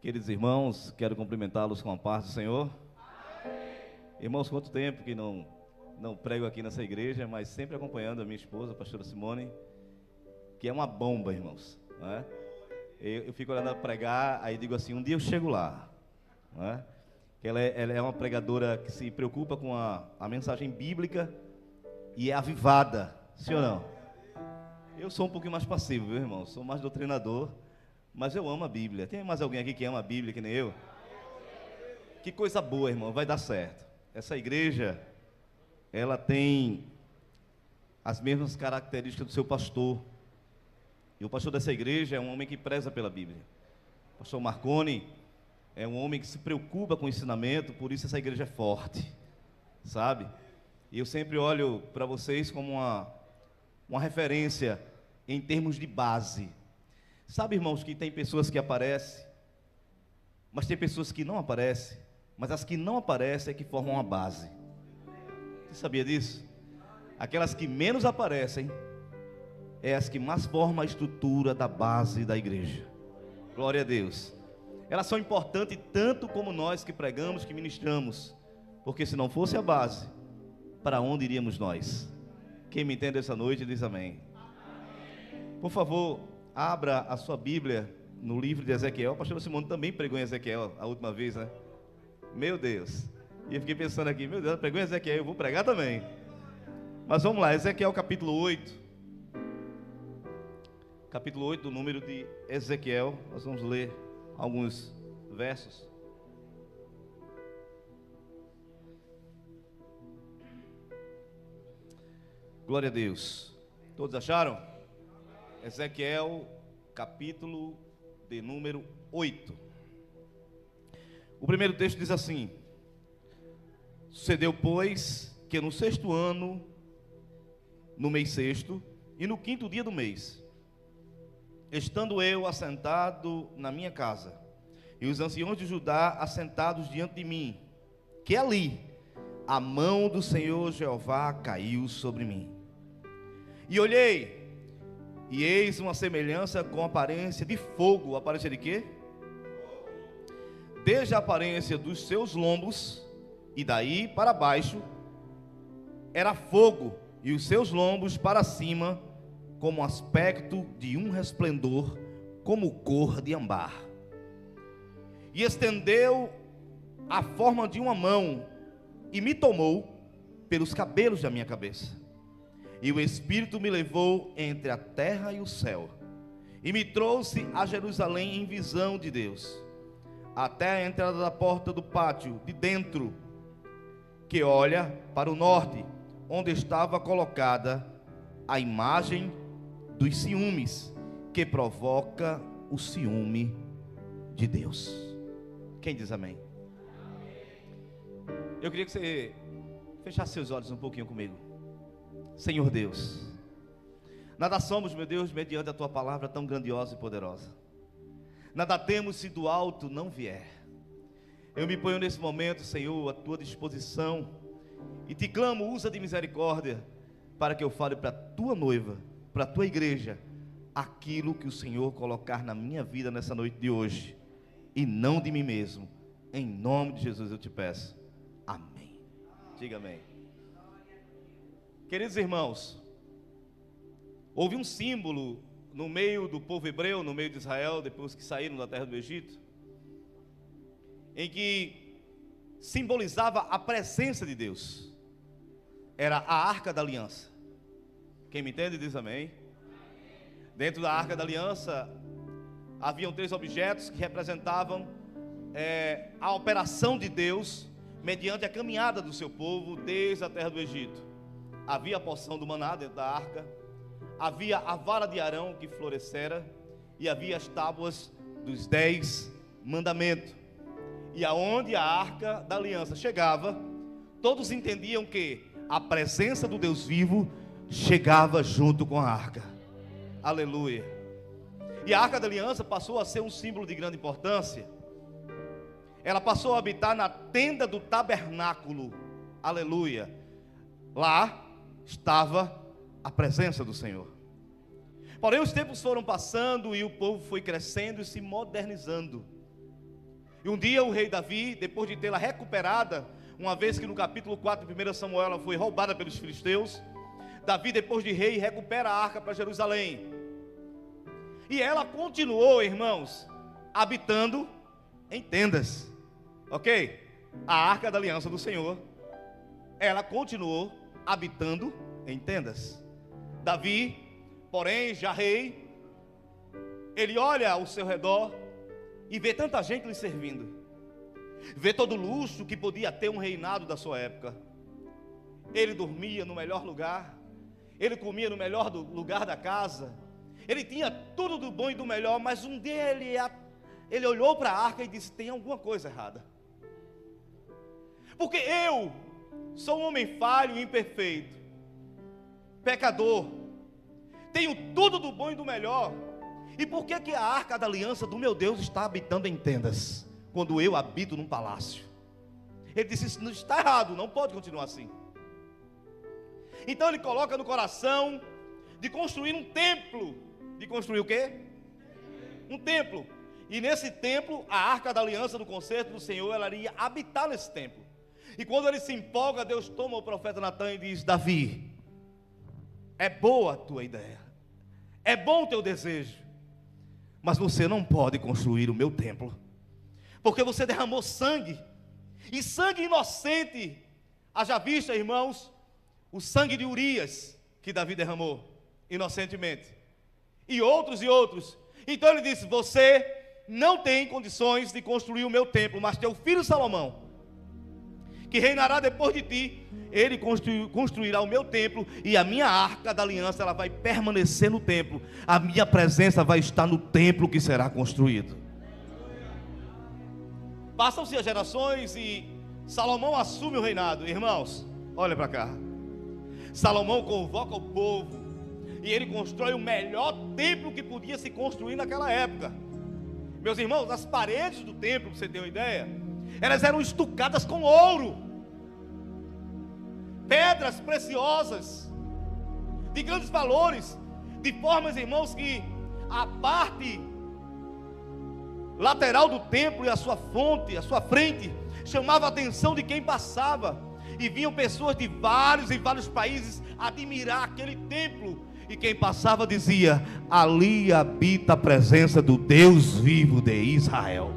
Queridos irmãos, quero cumprimentá-los com a paz do Senhor. Irmãos, quanto tempo que não prego aqui nessa igreja, mas sempre acompanhando a minha esposa, a pastora Simone, que é uma bomba, irmãos, não é? Eu fico olhando ela pregar, aí digo assim, um dia eu chego lá, não é? Ela é uma pregadora que se preocupa com a mensagem bíblica e é avivada, sim ou não? Eu sou um pouquinho mais passivo, viu, irmão? Sou mais doutrinador, mas eu amo a Bíblia. Tem mais alguém aqui que ama a Bíblia que nem eu? Que coisa boa, irmão, vai dar certo. Essa igreja, ela tem as mesmas características do seu pastor. E o pastor dessa igreja é um homem que preza pela Bíblia. O pastor Marconi é um homem que se preocupa com o ensinamento, por isso essa igreja é forte, sabe? E eu sempre olho para vocês como uma referência em termos de base. Sabe, irmãos, que tem pessoas que aparecem, mas tem pessoas que não aparecem, mas as que não aparecem é que formam a base. Você sabia disso? Aquelas que menos aparecem é as que mais formam a estrutura da base da igreja. Glória a Deus. Elas são importantes tanto como nós que pregamos, que ministramos, porque se não fosse a base, para onde iríamos nós? Quem me entende essa noite diz amém. Por favor, abra a sua Bíblia no livro de Ezequiel. A pastora Simone também pregou em Ezequiel a última vez, né? Meu Deus. E eu fiquei pensando aqui, meu Deus, ela pregou em Ezequiel, eu vou pregar também. Mas vamos lá, Ezequiel capítulo 8. Capítulo 8 do número de Ezequiel. Nós vamos ler alguns versos. Glória a Deus. Todos acharam? Ezequiel, capítulo de número 8. O primeiro texto diz assim: sucedeu, pois, que no 6º ano, no mês 6º, e no 5º dia do mês, estando eu assentado na minha casa, e os anciãos de Judá assentados diante de mim, que ali a mão do Senhor Jeová caiu sobre mim. E olhei, e eis uma semelhança com aparência de fogo. Aparência de quê? Desde a aparência dos seus lombos, e daí para baixo, era fogo, e os seus lombos para cima, como aspecto de um resplendor, como cor de ambar. E estendeu a forma de uma mão, e me tomou pelos cabelos da minha cabeça. E o Espírito me levou entre a terra e o céu, e me trouxe a Jerusalém em visão de Deus, até a entrada da porta do pátio de dentro, que olha para o norte, onde estava colocada a imagem dos ciúmes, que provoca o ciúme de Deus. Quem diz amém? Eu queria que você fechasse seus olhos um pouquinho comigo. Senhor Deus, nada somos, meu Deus, mediante a Tua palavra tão grandiosa e poderosa. Nada temos se do alto não vier. Eu me ponho nesse momento, Senhor, à Tua disposição, e te clamo, usa de misericórdia, para que eu fale para a Tua noiva, para a Tua igreja, aquilo que o Senhor colocar na minha vida nessa noite de hoje, e não de mim mesmo. Em nome de Jesus eu te peço, amém. Diga amém. Queridos irmãos, houve um símbolo no meio do povo hebreu, no meio de Israel, depois que saíram da terra do Egito, em que simbolizava a presença de Deus. Era a Arca da Aliança. Quem me entende diz amém. Dentro da Arca da Aliança haviam 3 objetos que representavam a operação de Deus mediante a caminhada do seu povo desde a terra do Egito. Havia a porção do maná dentro da arca, havia a vara de Arão que florescera, e havia as tábuas dos 10 mandamentos. E aonde a Arca da Aliança chegava, todos entendiam que a presença do Deus vivo chegava junto com a arca. Aleluia. E a Arca da Aliança passou a ser um símbolo de grande importância. Ela passou a habitar na tenda do tabernáculo. Aleluia. Lá estava a presença do Senhor. Porém os tempos foram passando e o povo foi crescendo e se modernizando. E um dia o rei Davi, depois de tê-la recuperada, uma vez que no capítulo 4 de 1 Samuel ela foi roubada pelos filisteus, Davi, depois de rei, recupera a arca para Jerusalém. E ela continuou, irmãos, habitando em tendas. Ok? A arca da aliança do Senhor, ela continuou habitando em tendas. Davi, porém, já rei, ele olha ao seu redor e vê tanta gente lhe servindo, vê todo o luxo que podia ter um reinado da sua época. Ele dormia no melhor lugar, ele comia no melhor lugar da casa, ele tinha tudo do bom e do melhor. Mas um dia ele olhou para a arca e disse: tem alguma coisa errada, porque eu sou um homem falho e imperfeito, pecador, tenho tudo do bom e do melhor, e por que que a arca da aliança do meu Deus está habitando em tendas, quando eu habito num palácio? Ele disse: isso não está errado, não pode continuar assim. Então ele coloca no coração de construir um templo. De construir o quê? Um templo. E nesse templo, a arca da aliança do concerto do Senhor, ela iria habitar nesse templo. E quando ele se empolga, Deus toma o profeta Natan e diz: Davi, é boa a tua ideia, é bom o teu desejo, mas você não pode construir o meu templo, porque você derramou sangue, e sangue inocente. Haja vista, irmãos, o sangue de Urias, que Davi derramou inocentemente, e outros. Então ele disse: você não tem condições de construir o meu templo, mas teu filho Salomão, que reinará depois de ti, ele construirá o meu templo, e a minha arca da aliança, ela vai permanecer no templo, a minha presença vai estar no templo que será construído. Passam-se as gerações e Salomão assume o reinado. Irmãos, olha para cá. Salomão convoca o povo e ele constrói o melhor templo que podia se construir naquela época. Meus irmãos, as paredes do templo, para você ter uma ideia, elas eram estucadas com ouro, pedras preciosas, de grandes valores, de formas, irmãos, que a parte lateral do templo e a sua fonte, a sua frente, chamava a atenção de quem passava, e vinham pessoas de vários e vários países admirar aquele templo, e quem passava dizia: ali habita a presença do Deus vivo de Israel.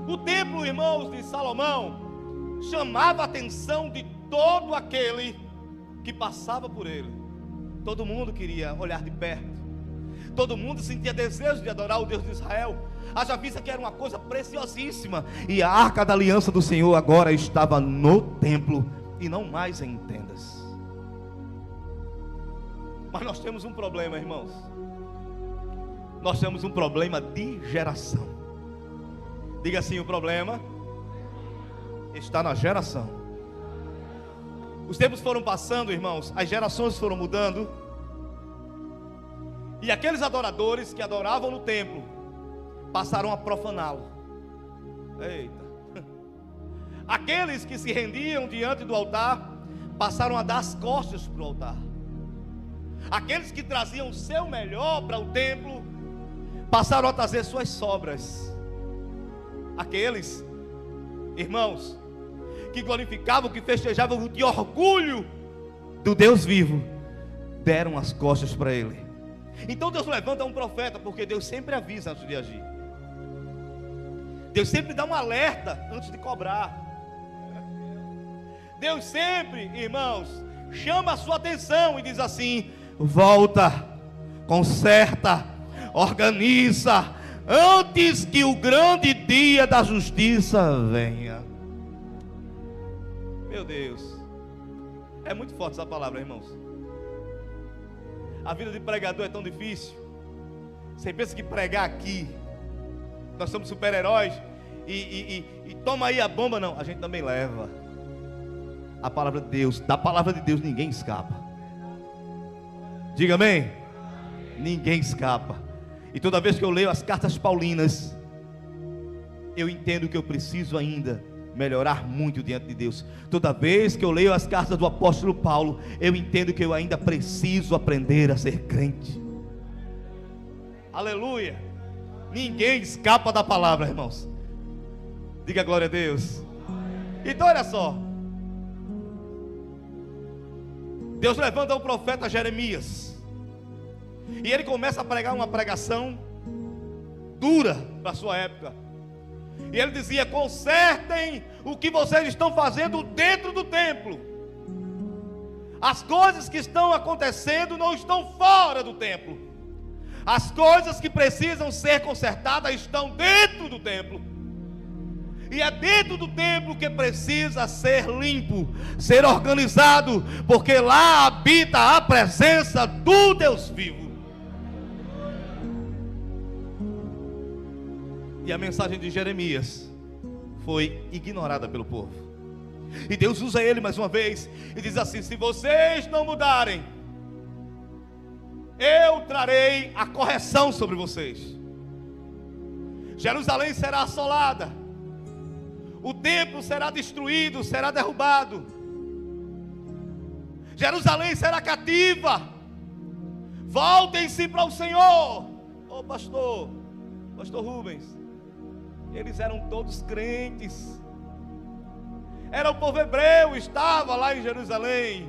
O templo, irmãos, de Salomão chamava a atenção de todo aquele que passava por ele. Todo mundo queria olhar de perto, todo mundo sentia desejo de adorar o Deus de Israel. Haja vista que era uma coisa preciosíssima, e a arca da aliança do Senhor agora estava no templo e não mais em tendas. Mas nós temos um problema, irmãos. Nós temos um problema de geração. Diga assim: o problema está na geração. Os tempos foram passando, irmãos, as gerações foram mudando, e aqueles adoradores que adoravam no templo passaram a profaná-lo. Eita! Aqueles que se rendiam diante do altar passaram a dar as costas para o altar. Aqueles que traziam o seu melhor para o templo passaram a trazer suas sobras. Aqueles, irmãos, que glorificavam, que festejavam de orgulho do Deus vivo, deram as costas para ele. Então Deus levanta um profeta, porque Deus sempre avisa antes de agir. Deus sempre dá um alerta antes de cobrar. Deus sempre, irmãos, chama a sua atenção e diz assim: volta, conserta, organiza, antes que o grande dia da justiça venha. Meu Deus, é muito forte essa palavra, irmãos. A vida de pregador é tão difícil. Você pensa que pregar aqui, nós somos super-heróis e toma aí a bomba? Não, a gente também leva a palavra de Deus. Da palavra de Deus ninguém escapa. Diga amém. Ninguém escapa. E toda vez que eu leio as cartas paulinas, eu entendo que eu preciso ainda melhorar muito diante de Deus. Toda vez que eu leio as cartas do apóstolo Paulo, eu entendo que eu ainda preciso aprender a ser crente. Aleluia. Ninguém escapa da palavra, irmãos. Diga glória a Deus. Então olha só, Deus levanta o profeta Jeremias, e ele começa a pregar uma pregação dura para a sua época. E ele dizia: consertem o que vocês estão fazendo dentro do templo. As coisas que estão acontecendo não estão fora do templo. As coisas que precisam ser consertadas estão dentro do templo. E é dentro do templo que precisa ser limpo, ser organizado, porque lá habita a presença do Deus vivo. E a mensagem de Jeremias foi ignorada pelo povo. E Deus usa ele mais uma vez e diz assim: se vocês não mudarem, eu trarei a correção sobre vocês. Jerusalém será assolada, o templo será destruído, será derrubado, Jerusalém será cativa. Voltem-se para o Senhor. Ô pastor Rubens, eles eram todos crentes, era o povo hebreu, estava lá em Jerusalém,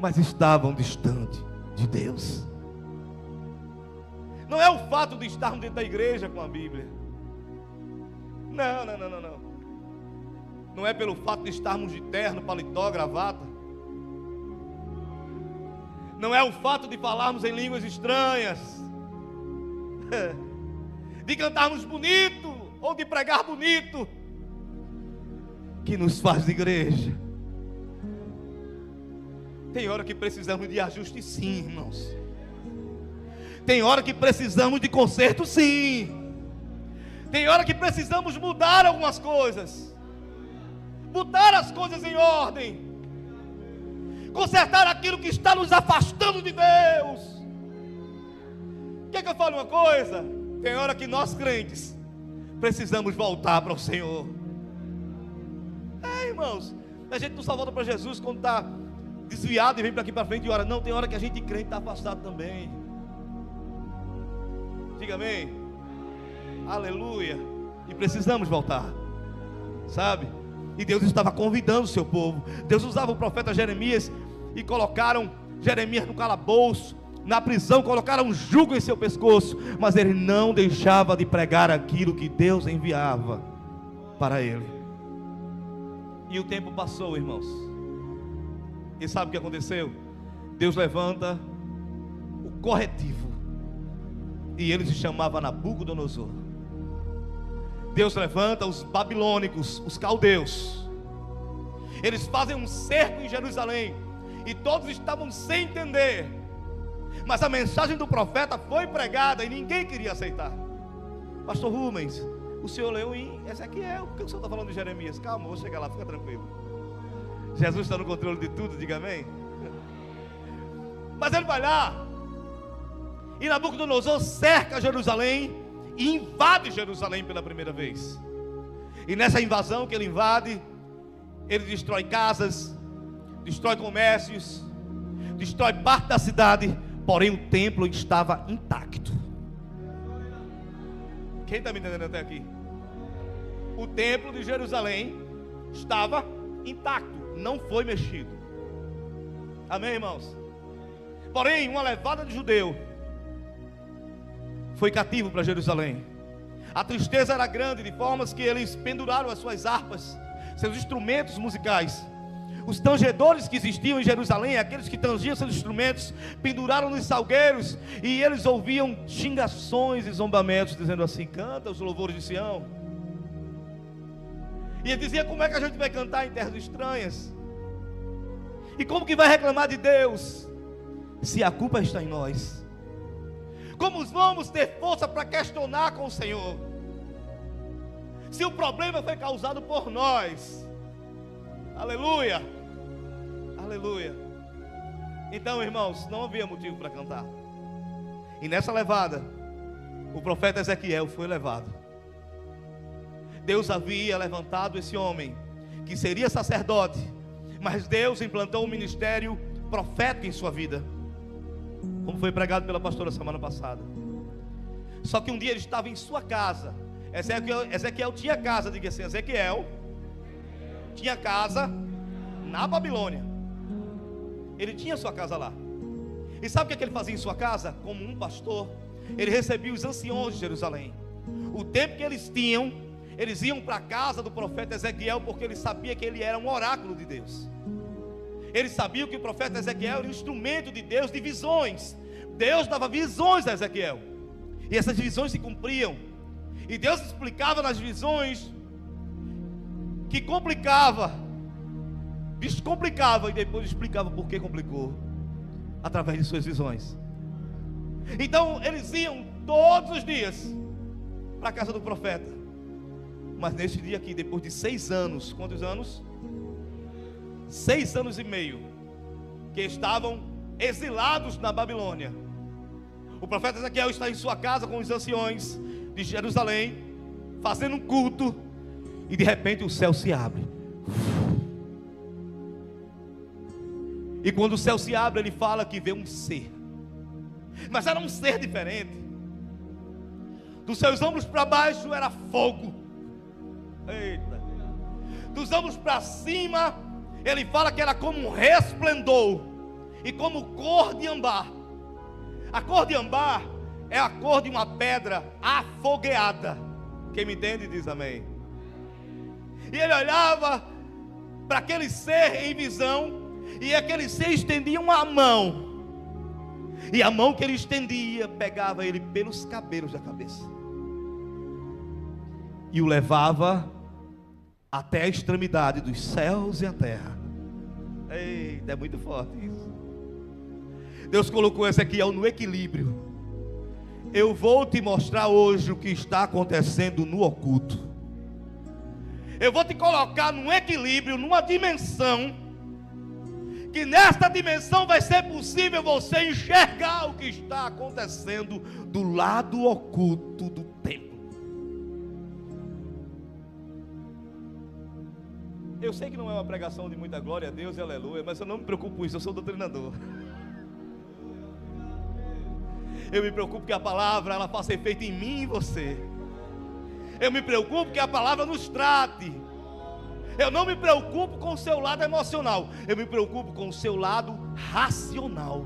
mas estavam distantes de Deus. Não é o fato de estarmos dentro da igreja com a Bíblia. Não. Não é pelo fato de estarmos de terno, paletó, gravata. Não é o fato de falarmos em línguas estranhas, de cantarmos bonito ou de pregar bonito, que nos faz de igreja. Tem hora que precisamos de ajuste, sim, irmãos. Tem hora que precisamos de conserto, sim. Tem hora que precisamos mudar algumas coisas, botar as coisas em ordem, consertar aquilo que está nos afastando de Deus. Quer que eu fale uma coisa? Tem hora que nós crentes precisamos voltar para o Senhor. Irmãos, a gente não só volta para Jesus quando está desviado e vem para aqui para frente e ora. Não, tem hora que a gente crente está afastado também. Diga amém. Aleluia. E precisamos voltar, sabe? E Deus estava convidando o seu povo. Deus usava o profeta Jeremias, e colocaram Jeremias no calabouço, na prisão, colocaram um jugo em seu pescoço, mas ele não deixava de pregar aquilo que Deus enviava para ele. E o tempo passou, irmãos, e sabe o que aconteceu? Deus levanta o corretivo, e ele se chamava Nabucodonosor. Deus levanta os babilônicos, os caldeus. Eles fazem um cerco em Jerusalém, e todos estavam sem entender, mas a mensagem do profeta foi pregada e ninguém queria aceitar. Pastor Rubens, o senhor leu em Ezequiel, por que o senhor está falando de Jeremias? Calma, vou chegar lá, fica tranquilo. Jesus está no controle de tudo, diga amém. Mas ele vai lá, e Nabucodonosor cerca Jerusalém e invade Jerusalém pela primeira vez. E nessa invasão que ele invade, ele destrói casas, destrói comércios, destrói parte da cidade, porém o templo estava intacto. Quem está me entendendo até aqui? O templo de Jerusalém estava intacto, não foi mexido. Amém, irmãos? Porém, uma levada de judeu foi cativo para Jerusalém. A tristeza era grande, de formas que eles penduraram as suas harpas, seus instrumentos musicais. Os tangedores que existiam em Jerusalém, aqueles que tangiam seus instrumentos, penduraram nos salgueiros, e eles ouviam xingações e zombamentos, dizendo assim: canta os louvores de Sião. E ele dizia: como é que a gente vai cantar em terras estranhas? E como que vai reclamar de Deus, se a culpa está em nós? Como vamos ter força para questionar com o Senhor, se o problema foi causado por nós? Aleluia, aleluia. Então, irmãos, não havia motivo para cantar. E nessa levada, o profeta Ezequiel foi levado. Deus havia levantado esse homem, que seria sacerdote, mas Deus implantou um ministério profético em sua vida, como foi pregado pela pastora semana passada. Só que um dia ele estava em sua casa. Ezequiel tinha casa, diga assim, Ezequiel tinha casa na Babilônia. Ele tinha sua casa lá. E sabe o que ele fazia em sua casa? Como um pastor, ele recebia os anciões de Jerusalém. O tempo que eles tinham, eles iam para a casa do profeta Ezequiel, porque ele sabia que ele era um oráculo de Deus. Eles sabiam que o profeta Ezequiel era um instrumento de Deus de visões. Deus dava visões a Ezequiel, e essas visões se cumpriam. E Deus explicava nas visões que complicava, descomplicava, e depois explicava por que complicou, através de suas visões. Então eles iam todos os dias para a casa do profeta. Mas neste dia aqui, depois de 6 anos, quantos anos? 6 anos e meio, que estavam exilados na Babilônia, o profeta Ezequiel está em sua casa com os anciões de Jerusalém, fazendo um culto, e de repente o céu se abre. E quando o céu se abre, ele fala que vê um ser, mas era um ser diferente. Dos seus ombros para baixo era fogo. Eita. Dos ombros para cima, ele fala que era como um resplendor e como cor de ambar. A cor de ambar é a cor de uma pedra afogueada. Quem me entende diz amém. E ele olhava para aquele ser em visão, e aquele ser estendia uma mão, e a mão que ele estendia pegava ele pelos cabelos da cabeça e o levava até a extremidade dos céus e a terra. Eita, é muito forte isso. Deus colocou Ezequiel no equilíbrio. Eu vou te mostrar hoje o que está acontecendo no oculto. Eu vou te colocar num equilíbrio, numa dimensão, que nesta dimensão vai ser possível você enxergar o que está acontecendo do lado oculto do templo. Eu sei que não é uma pregação de muita glória a Deus e aleluia, mas eu não me preocupo com isso, eu sou doutrinador. Eu me preocupo que a palavra ela faça efeito em mim e em você. Eu me preocupo que a palavra nos trate. Eu não me preocupo com o seu lado emocional, eu me preocupo com o seu lado racional.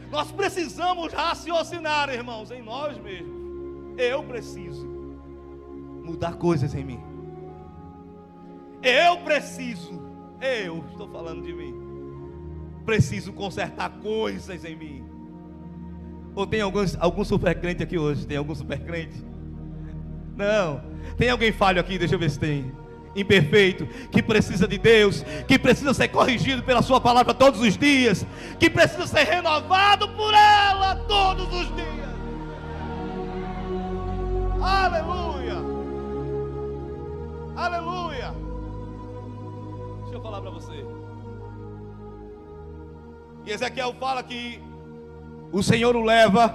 Nós precisamos raciocinar, irmãos, em nós mesmos. Eu preciso mudar coisas em mim. Eu estou falando de mim, preciso consertar coisas em mim. Ou tem algum super crente aqui hoje? Tem algum super crente? Não. Tem alguém falho aqui? Deixa eu ver se tem. Imperfeito, que precisa de Deus, que precisa ser corrigido pela sua palavra todos os dias, que precisa ser renovado por ela todos os dias. Aleluia. Aleluia. Deixa eu falar para você. E Ezequiel fala que o Senhor o leva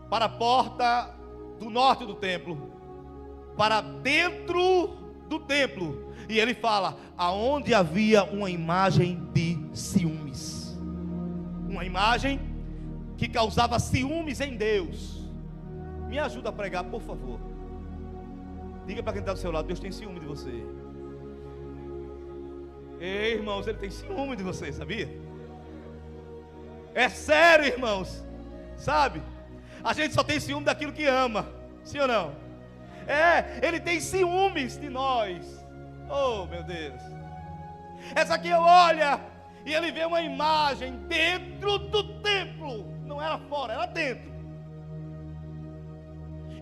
para a porta do norte do templo, para dentro do templo, e ele fala, aonde havia uma imagem de ciúmes, uma imagem que causava ciúmes em Deus. Me ajuda a pregar, por favor. Diga para quem está do seu lado, Deus tem ciúme de você. Ei, irmãos, Ele tem ciúme de você, sabia? É sério, irmãos. Sabe? A gente só tem ciúme daquilo que ama, sim ou não? Ele tem ciúmes de nós. Oh, meu Deus. Ezequiel olha e ele vê uma imagem dentro do templo. Não era fora, era dentro.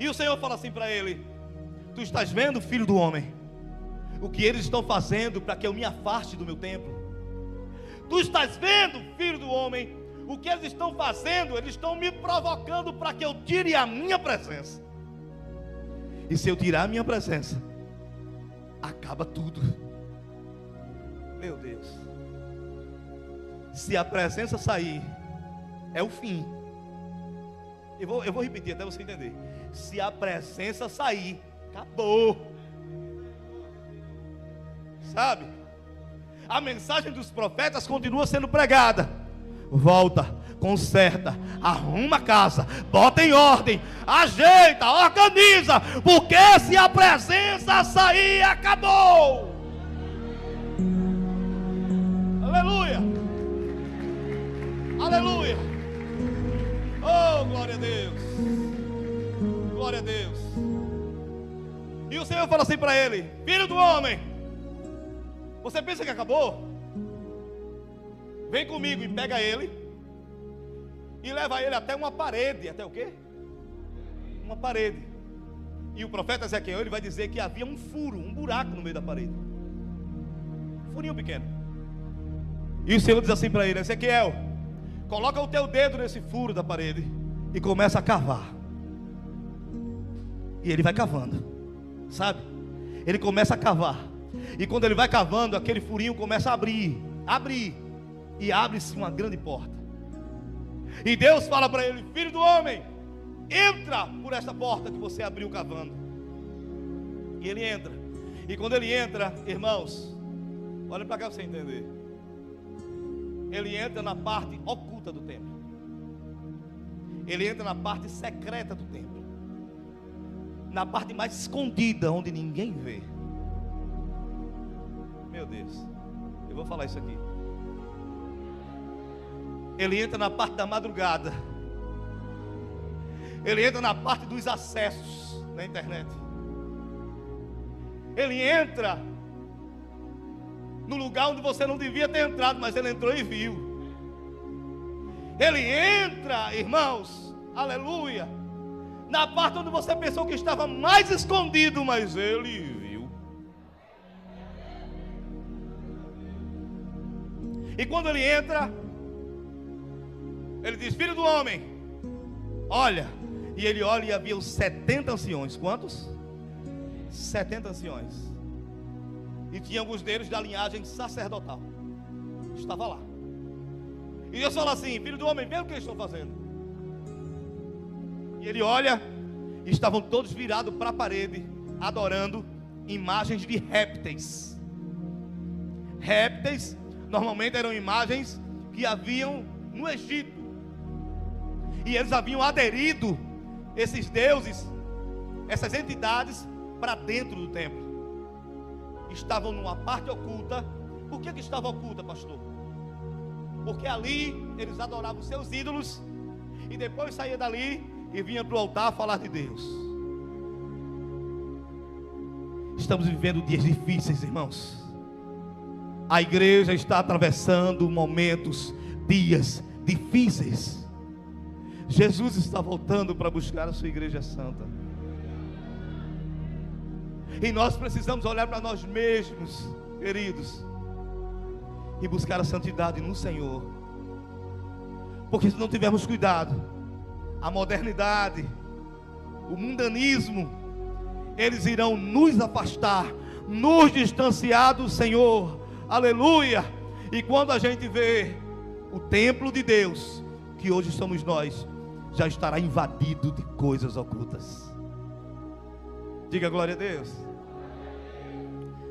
E o Senhor fala assim para ele: tu estás vendo, filho do homem, o que eles estão fazendo para que eu me afaste do meu templo? Tu estás vendo, filho do homem, o que eles estão fazendo? Eles estão me provocando para que eu tire a minha presença. E se eu tirar a minha presença, acaba tudo. Meu Deus. Se a presença sair, é o fim. Eu vou repetir até você entender. Se a presença sair, acabou. Sabe? A mensagem dos profetas continua sendo pregada. Volta, conserta, arruma a casa, bota em ordem, ajeita, organiza, porque se a presença sair, acabou. Aleluia, aleluia, oh glória a Deus, glória a Deus. E o Senhor fala assim para ele: filho do homem, você pensa que acabou? Vem comigo e pega ele e leva ele até uma parede. Até o quê? Uma parede. E o profeta Ezequiel, ele vai dizer que havia um furo, um buraco no meio da parede, um furinho pequeno. E o Senhor diz assim para ele: Ezequiel, coloca o teu dedo nesse furo da parede e começa a cavar. E ele vai cavando, sabe? Ele começa a cavar. E quando ele vai cavando, aquele furinho começa a abrir. E abre-se uma grande porta. E Deus fala para ele: filho do homem, entra por esta porta que você abriu cavando. E ele entra. E quando ele entra, irmãos, olha para cá para você entender. Ele entra na parte oculta do templo. Ele entra na parte secreta do templo, na parte mais escondida, onde ninguém vê. Meu Deus, eu vou falar isso aqui. Ele entra na parte da madrugada. Ele entra na parte dos acessos na internet. Ele entra no lugar onde você não devia ter entrado, mas ele entrou e viu. Ele entra, irmãos, aleluia, na parte onde você pensou que estava mais escondido, mas ele viu. E quando ele entra, ele diz: filho do homem, olha. E ele olha e havia os 70 anciões. Quantos? 70 anciões. E tinha alguns deles da linhagem sacerdotal. Estava lá. E Deus fala assim: filho do homem, vê o que eles estão fazendo. E ele olha, e estavam todos virados para a parede, adorando imagens de répteis. Répteis normalmente eram imagens que haviam no Egito. E eles haviam aderido esses deuses, essas entidades, para dentro do templo. Estavam numa parte oculta. Por que estava oculta, pastor? Porque ali eles adoravam seus ídolos e depois saía dali e vinha para o altar falar de Deus. Estamos vivendo dias difíceis, irmãos. A igreja está atravessando momentos, dias difíceis. Jesus está voltando para buscar a sua igreja santa. E nós precisamos olhar para nós mesmos, queridos, e buscar a santidade no Senhor. Porque se não tivermos cuidado, a modernidade, o mundanismo, eles irão nos afastar, nos distanciar do Senhor. Aleluia! E quando a gente vê o templo de Deus, que hoje somos nós, já estará invadido de coisas ocultas. Diga glória a Deus.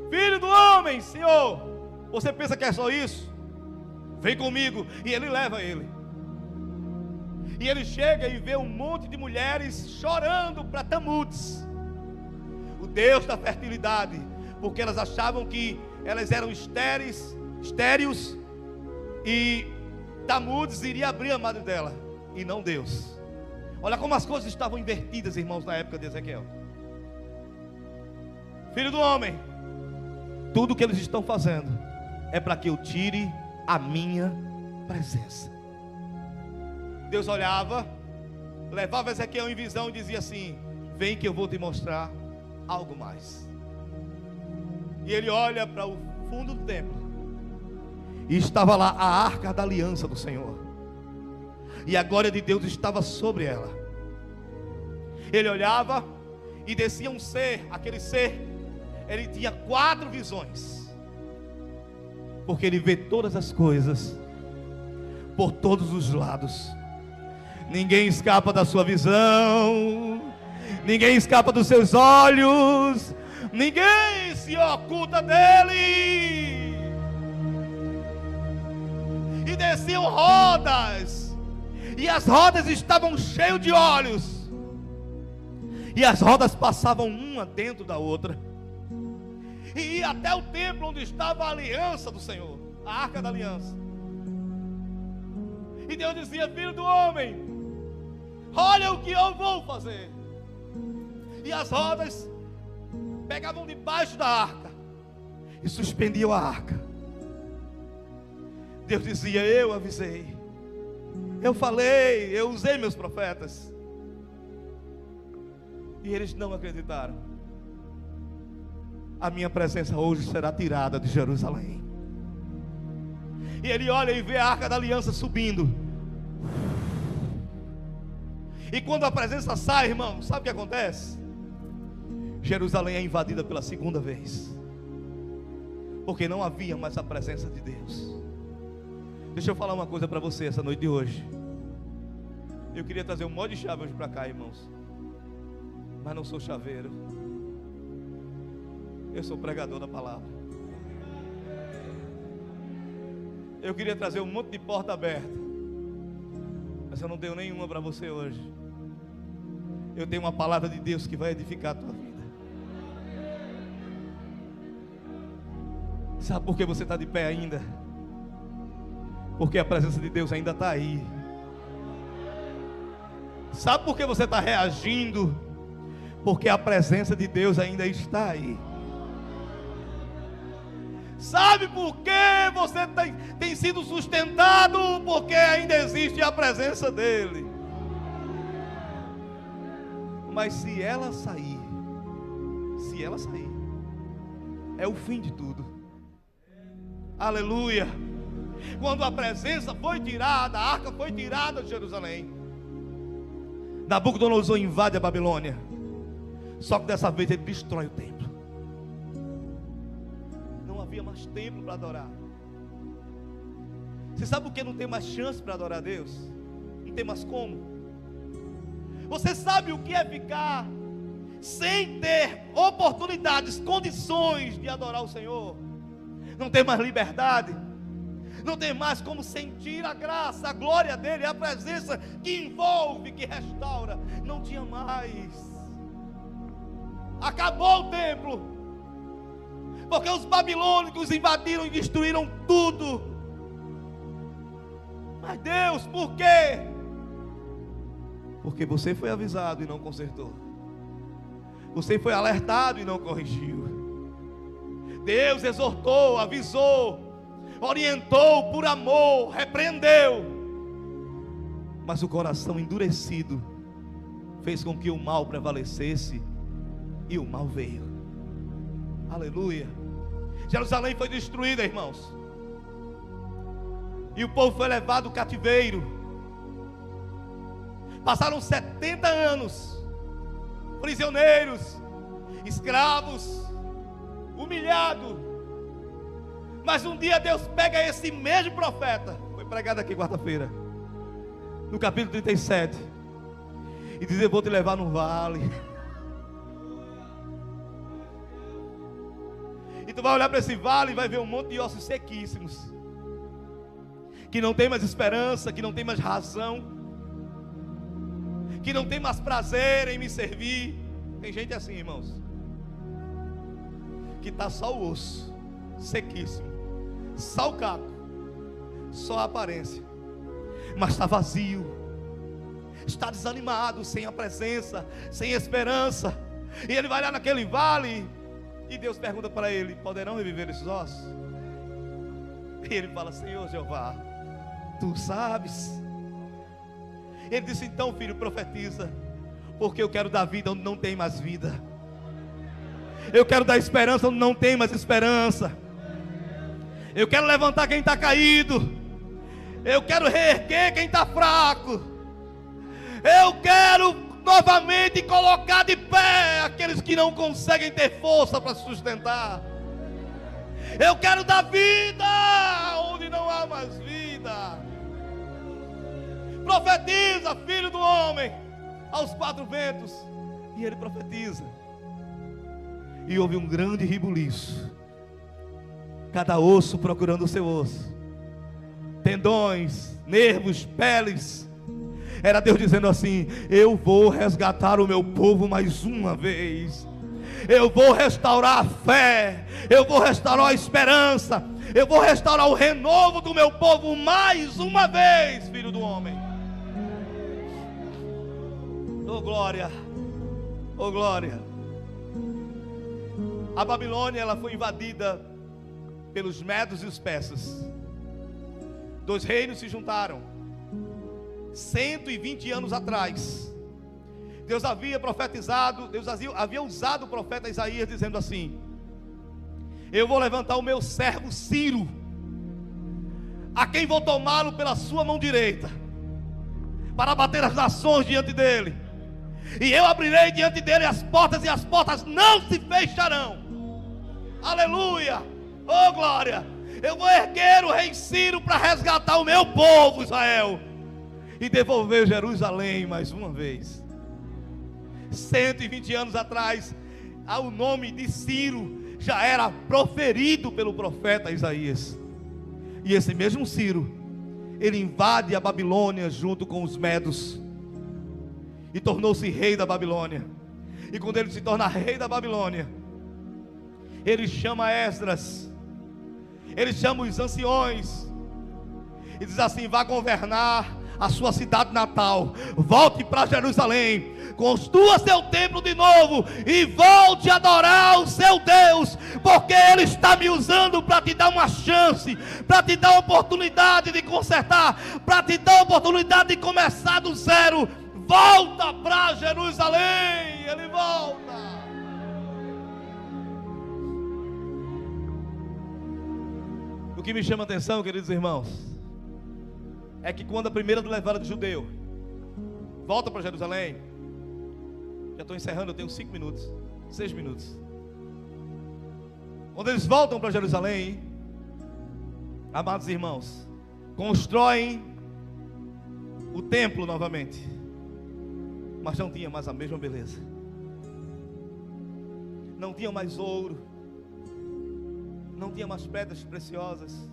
Filho do homem, Senhor, você pensa que é só isso? Vem comigo. E ele leva ele. E ele chega e vê um monte de mulheres chorando para Tamudes, o deus da fertilidade, porque elas achavam que elas eram estéreis e Tamudes iria abrir a madre dela, e não Deus. Olha como as coisas estavam invertidas, irmãos, na época de Ezequiel. Filho do homem, tudo que eles estão fazendo é para que eu tire a minha presença. Deus olhava, levava Ezequiel em visão e dizia assim: vem que eu vou te mostrar algo mais. E ele olha para o fundo do templo, e estava lá a arca da aliança do Senhor, e a glória de Deus estava sobre ela. Ele olhava e descia um ser, aquele ser, ele tinha 4 visões, porque ele vê todas as coisas por todos os lados. Ninguém escapa da sua visão, ninguém escapa dos seus olhos, ninguém se oculta dele. E desciam rodas e as rodas estavam cheias de óleos, e as rodas passavam uma dentro da outra, e ia até o templo onde estava a aliança do Senhor, a arca da aliança. E Deus dizia: filho do homem, olha o que eu vou fazer. E as rodas pegavam debaixo da arca e suspendiam a arca. Deus dizia: eu avisei, eu falei, eu usei meus profetas, e eles não acreditaram. A minha presença hoje será tirada de Jerusalém. E ele olha e vê a arca da aliança subindo. E quando a presença sai, irmão, sabe o que acontece? Jerusalém é invadida pela segunda vez, porque não havia mais a presença de Deus. Deixa eu falar uma coisa para você essa noite de hoje. Eu queria trazer um monte de chave hoje para cá, irmãos, mas não sou chaveiro, eu sou pregador da palavra. Eu queria trazer um monte de porta aberta, mas eu não tenho nenhuma para você hoje. Eu tenho uma palavra de Deus que vai edificar a tua vida. Sabe por que você está de pé ainda? Porque a presença de Deus ainda está aí. Sabe por que você está reagindo? Porque a presença de Deus ainda está aí. Sabe por que você tem sido sustentado? Porque ainda existe a presença dEle. Mas se ela sair, é o fim de tudo. Aleluia. Quando a presença foi tirada, a arca foi tirada de Jerusalém, Nabucodonosor invade a Babilônia. Só que dessa vez ele destrói o templo. Não havia mais templo para adorar. Você sabe por que não tem mais chance para adorar a Deus? Não tem mais como. Você sabe o que é ficar sem ter oportunidades, condições de adorar o Senhor? Não tem mais liberdade, não tem mais como sentir a graça, a glória dele, a presença que envolve, que restaura. Não tinha mais. Acabou o templo, porque os babilônicos invadiram e destruíram tudo. Mas Deus, por quê? Porque você foi avisado e não consertou. Você foi alertado e não corrigiu. Deus exortou, avisou, orientou por amor, repreendeu. Mas o coração endurecido fez com que o mal prevalecesse, e o mal veio. Aleluia. Jerusalém foi destruída, irmãos, e o povo foi levado ao cativeiro. Passaram 70 anos, prisioneiros, escravos, humilhados. Mas um dia Deus pega esse mesmo profeta, foi pregado aqui quarta-feira, no capítulo 37, e diz: eu vou te levar no vale, e tu vai olhar para esse vale e vai ver um monte de ossos sequíssimos, que não tem mais esperança, que não tem mais razão, que não tem mais prazer em me servir. Tem gente assim, irmãos, que está só o osso, sequíssimo, só o caco, só a aparência, mas está vazio, está desanimado, sem a presença, sem esperança. E ele vai lá naquele vale, e Deus pergunta para ele: poderão reviver esses ossos? E ele fala: Senhor Jeová, tu sabes. Ele disse: então, filho, profetiza, porque eu quero dar vida onde não tem mais vida. Eu quero dar esperança onde não tem mais esperança. Eu quero levantar quem está caído. Eu quero reerguer quem está fraco. Eu quero novamente colocar de pé aqueles que não conseguem ter força para se sustentar. Eu quero dar vida onde não há mais vida. Profetiza, filho do homem, aos quatro ventos. E ele profetiza, e houve um grande rebuliço, cada osso procurando o seu osso, tendões, nervos, peles, Era Deus dizendo assim: eu vou resgatar o meu povo mais uma vez. Eu vou restaurar a fé, eu vou restaurar a esperança, eu vou restaurar o renovo do meu povo mais uma vez, filho do homem. Oh glória, oh glória. A Babilônia, ela foi invadida pelos medos e os persas. Dois reinos se juntaram 120 anos atrás. Deus havia profetizado, Deus havia usado o profeta Isaías dizendo assim: eu vou levantar o meu servo Ciro, a quem vou tomá-lo pela sua mão direita, para bater as nações diante dele, e eu abrirei diante dele as portas, e as portas não se fecharão. Aleluia, oh glória. Eu vou erguer o rei Ciro para resgatar o meu povo Israel e devolver Jerusalém mais uma vez. 120 anos atrás, o nome de Ciro já era proferido pelo profeta Isaías. E esse mesmo Ciro, ele invade a Babilônia junto com os medos e tornou-se rei da Babilônia. E quando ele se torna rei da Babilônia, ele chama Esdras, ele chama os anciões e diz assim: vá governar a sua cidade natal, volte para Jerusalém, construa seu templo de novo e volte a adorar o seu Deus, porque Ele está me usando para te dar uma chance, para te dar a oportunidade de consertar, para te dar a oportunidade de começar do zero. Volta para Jerusalém. Ele volta. O que me chama a atenção, queridos irmãos, é que quando a primeira levada de judeu volta para Jerusalém, já estou encerrando, eu tenho 5 minutos, 6 minutos. Quando eles voltam para Jerusalém, amados irmãos, constroem o templo novamente, mas não tinha mais a mesma beleza, não tinha mais ouro, não tinha mais pedras preciosas,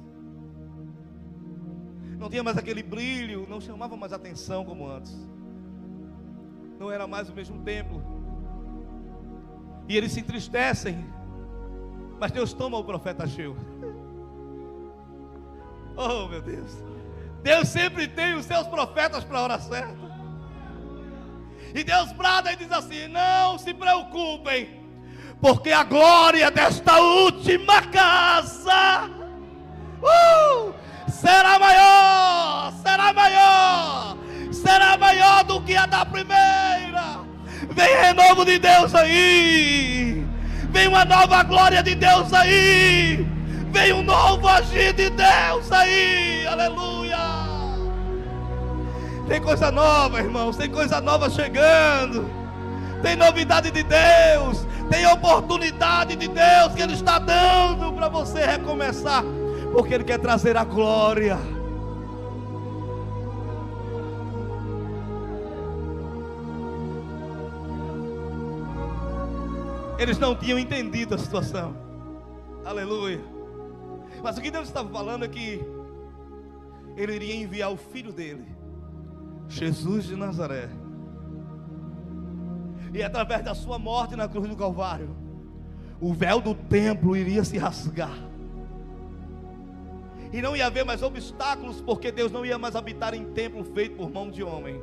não tinha mais aquele brilho, não chamava mais atenção como antes, não era mais o mesmo templo. E eles se entristecem, mas Deus toma o profeta Ageu. Oh meu Deus, Deus sempre tem os seus profetas para a hora certa. E Deus brada e diz assim: não se preocupem, porque a glória desta última casa será maior, será maior, será maior do que a da primeira. Vem renovo de Deus aí, vem uma nova glória de Deus aí, vem um novo agir de Deus aí, aleluia. Tem coisa nova, irmãos, tem coisa nova chegando, tem novidade de Deus, tem oportunidade de Deus que Ele está dando para você recomeçar, porque Ele quer trazer a glória. Eles não tinham entendido a situação, aleluia. Mas o que Deus estava falando é que Ele iria enviar o filho dele, Jesus de Nazaré, e através da sua morte na cruz do Calvário, o véu do templo iria se rasgar, e não ia haver mais obstáculos, porque Deus não ia mais habitar em templo feito por mão de homem.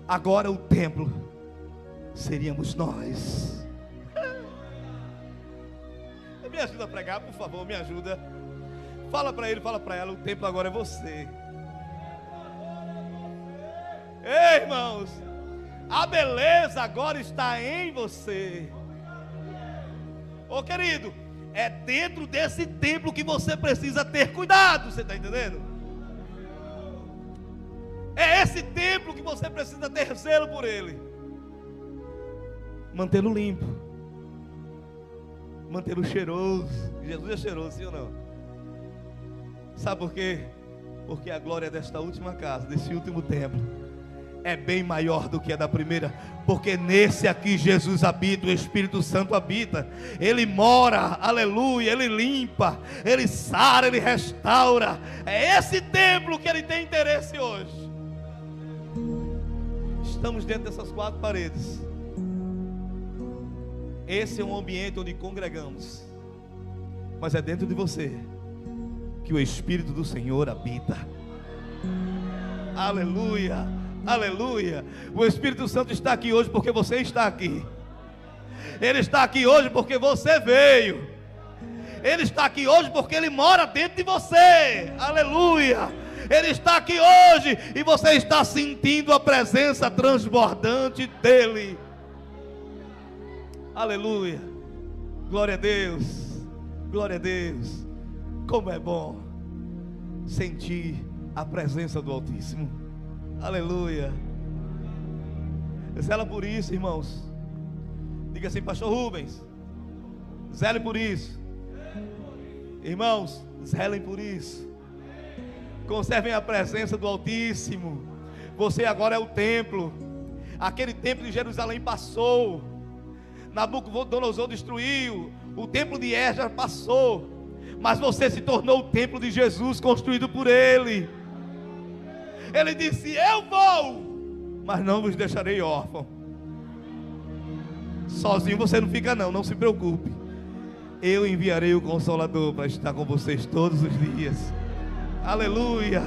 Agora o templo seríamos nós. Me ajuda a pregar, por favor, me ajuda. Fala para ele, fala para ela: o templo agora é você. Ei, irmãos, a beleza agora está em você. Ô querido, é dentro desse templo que você precisa ter cuidado, você está entendendo? É esse templo que você precisa ter zelo por ele, mantê-lo limpo, mantê-lo cheiroso. Jesus é cheiroso, sim ou não? Sabe por quê? Porque a glória desta última casa, desse último templo, é bem maior do que a da primeira, porque nesse aqui Jesus habita, o Espírito Santo habita, Ele mora, aleluia, Ele limpa, Ele sara, Ele restaura. É esse templo que Ele tem interesse hoje. estamos dentro dessas quatro paredes. Esse é um ambiente onde congregamos, mas é dentro de você que o Espírito do Senhor habita. Aleluia, aleluia. O Espírito Santo está aqui hoje porque você está aqui. Ele está aqui hoje porque você veio. Ele está aqui hoje porque Ele mora dentro de você. Aleluia. Ele está aqui hoje e você está sentindo a presença transbordante dEle. Aleluia. Glória a Deus. Glória a Deus. Como é bom sentir a presença do Altíssimo. Aleluia. Zela por isso, irmãos. Diga assim: pastor Rubens, zele por isso. Irmãos, zelem por isso. Conservem a presença do Altíssimo. Você agora é o templo. Aquele templo de Jerusalém passou. Nabucodonosor destruiu. O templo de Er já passou. Mas você se tornou o templo de Jesus, construído por Ele. Ele disse: eu vou, mas não vos deixarei órfão. Sozinho você não fica não, não se preocupe. Eu enviarei o Consolador para estar com vocês todos os dias. Aleluia.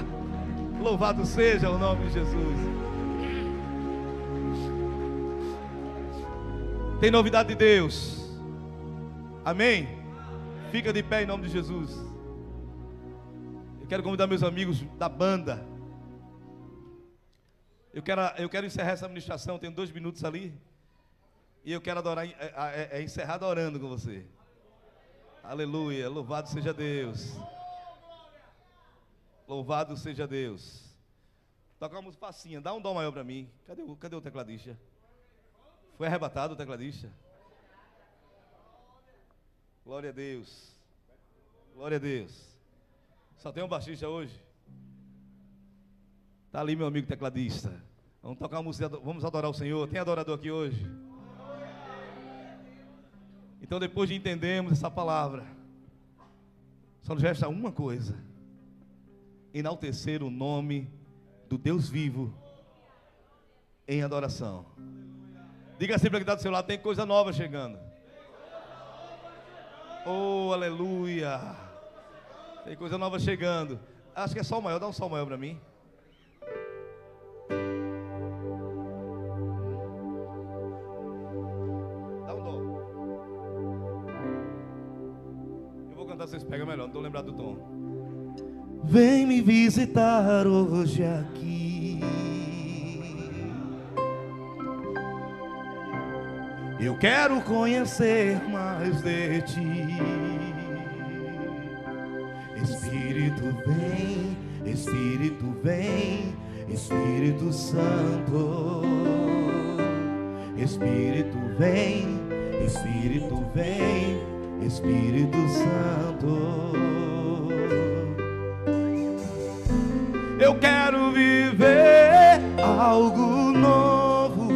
Louvado seja o nome de Jesus. Tem novidade de Deus. Amém? Fica de pé em nome de Jesus. Eu quero convidar meus amigos da banda. Eu quero encerrar essa ministração. Tenho 2 minutos ali. E eu quero adorar, encerrar adorando com você. Aleluia, louvado seja Deus. Louvado seja Deus. Toca uma música facinha, dá um dó maior para mim. Cadê o tecladista? Foi arrebatado o tecladista? Glória a Deus. Glória a Deus. Só tem um baixista hoje? Está ali meu amigo tecladista. Vamos tocar uma música, vamos adorar o Senhor. Tem adorador aqui hoje? Então, depois de entendermos essa palavra, só nos resta uma coisa: enaltecer o nome do Deus vivo em adoração. Diga sempre que está do seu lado: tem coisa nova chegando. Oh, aleluia. Tem coisa nova chegando. Acho que é sol maior, dá um sol maior para mim. Vocês pegam melhor, não estou lembrado do tom. Vem me visitar hoje aqui. Eu quero conhecer mais de ti. Espírito vem, Espírito vem, Espírito Santo. Espírito vem, Espírito vem, Espírito Santo. Eu quero viver algo novo.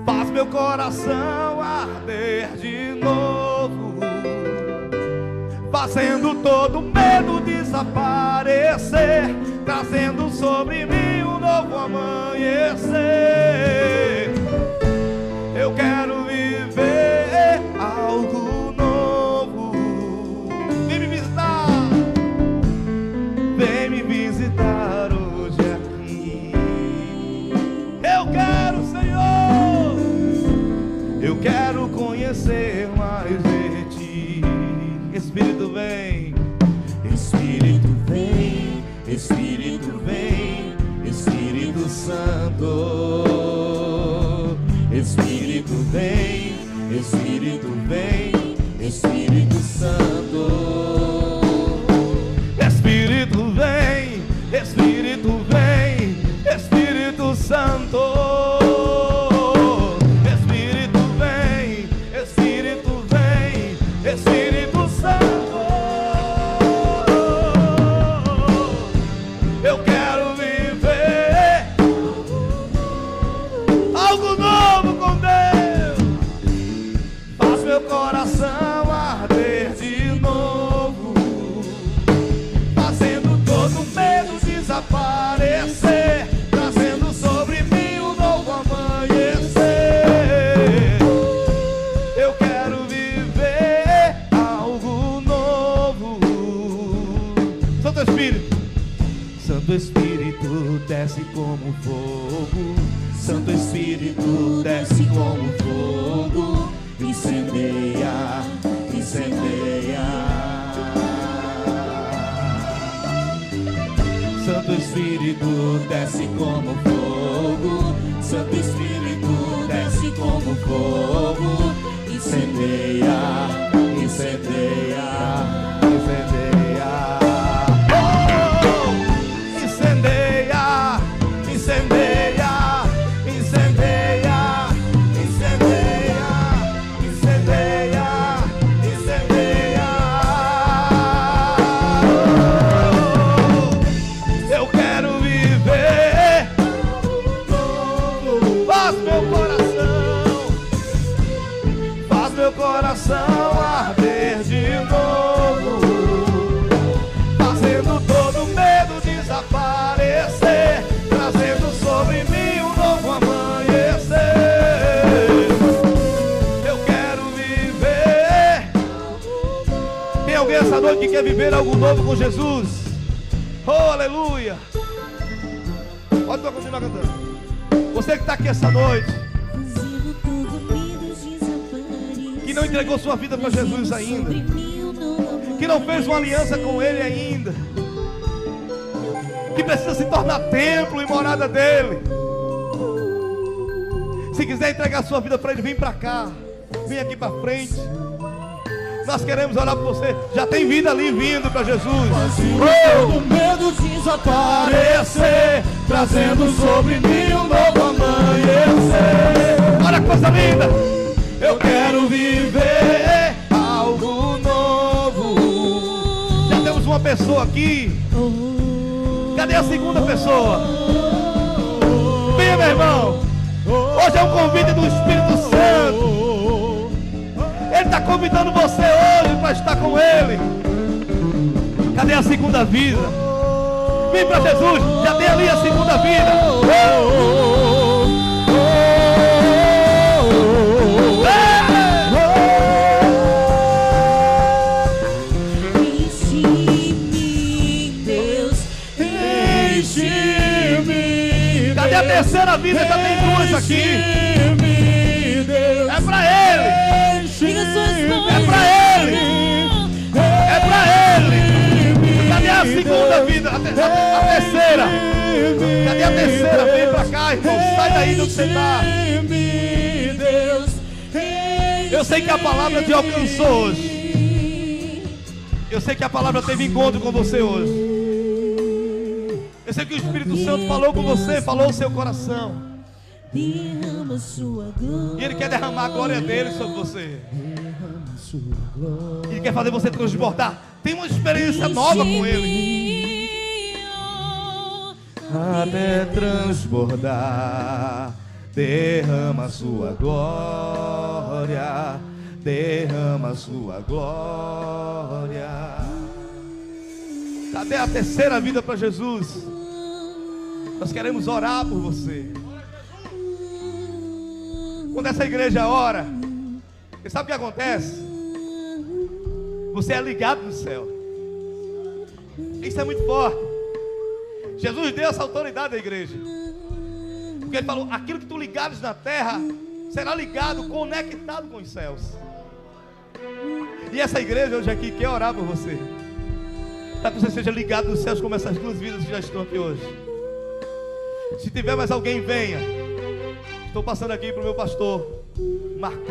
Faz meu coração arder de novo, fazendo todo medo desaparecer, trazendo sobre mim um novo amanhecer. Eu quero viver algo novo. Vem me visitar. Vem me visitar hoje aqui. Eu quero, Senhor. Eu quero conhecer mais de ti. Espírito vem. Espírito vem. Espírito vem. Espírito Santo. Espírito vem, Espírito vem, Espírito Santo. Espírito vem, Espírito vem, Espírito Santo. Espírito vem, Espírito vem, Espírito Santo. Santo Espírito. Santo Espírito desce como fogo, Santo Espírito desce como fogo, incendeia, incendeia. Santo Espírito desce como fogo, Santo Espírito desce como fogo, incendeia, incendeia, incendeia. Arder de novo, fazendo todo medo desaparecer, trazendo sobre mim um novo amanhecer. Eu quero viver. Tem alguém essa noite que quer viver algo novo com Jesus? Oh, aleluia. Pode continuar cantando. Você que está aqui essa noite, que não entregou sua vida para Jesus ainda, que não fez uma aliança com Ele ainda, que precisa se tornar templo e morada dEle. Se quiser entregar sua vida para Ele, vem para cá, vem aqui para frente. Nós queremos orar por você. Já tem vida ali vindo para Jesus. Todo medo desaparecer, trazendo sobre mim um novo amanhecer. Olha que coisa linda. Eu quero viver algo novo. Já temos uma pessoa aqui. Cadê a segunda pessoa? Venha, meu irmão. Hoje é um convite do Espírito Santo. Ele está convidando você hoje para estar com Ele. Cadê a segunda vida? Vem para Jesus. Já tem ali a segunda vida. Cadê a terceira vida? Já tem duas aqui. É pra Ele. É pra Ele. É pra Ele. Cadê a segunda vida? A terceira. Cadê a terceira? Vem pra cá, irmão. Sai daí do que você está. Eu sei que a palavra te alcançou hoje. Eu sei que a palavra teve encontro com você hoje. Eu sei que o Espírito Santo falou com você, falou o seu coração. E Ele quer derramar a glória dele sobre você. Ele quer fazer você transbordar. Tem uma experiência nova com Ele. Até transbordar, derrama a sua glória, derrama a sua glória. Cadê a terceira vida para Jesus? Nós queremos orar por você. Quando essa igreja ora, você sabe o que acontece? Você é ligado no céu. Isso é muito forte. Jesus deu essa autoridade à igreja, porque Ele falou: aquilo que tu ligares na terra será ligado, conectado com os céus. E essa igreja hoje aqui quer orar por você, para que você seja ligado nos céus como essas duas vidas que já estão aqui hoje. Se tiver mais alguém, venha. Estou passando aqui para o meu pastor Marcos.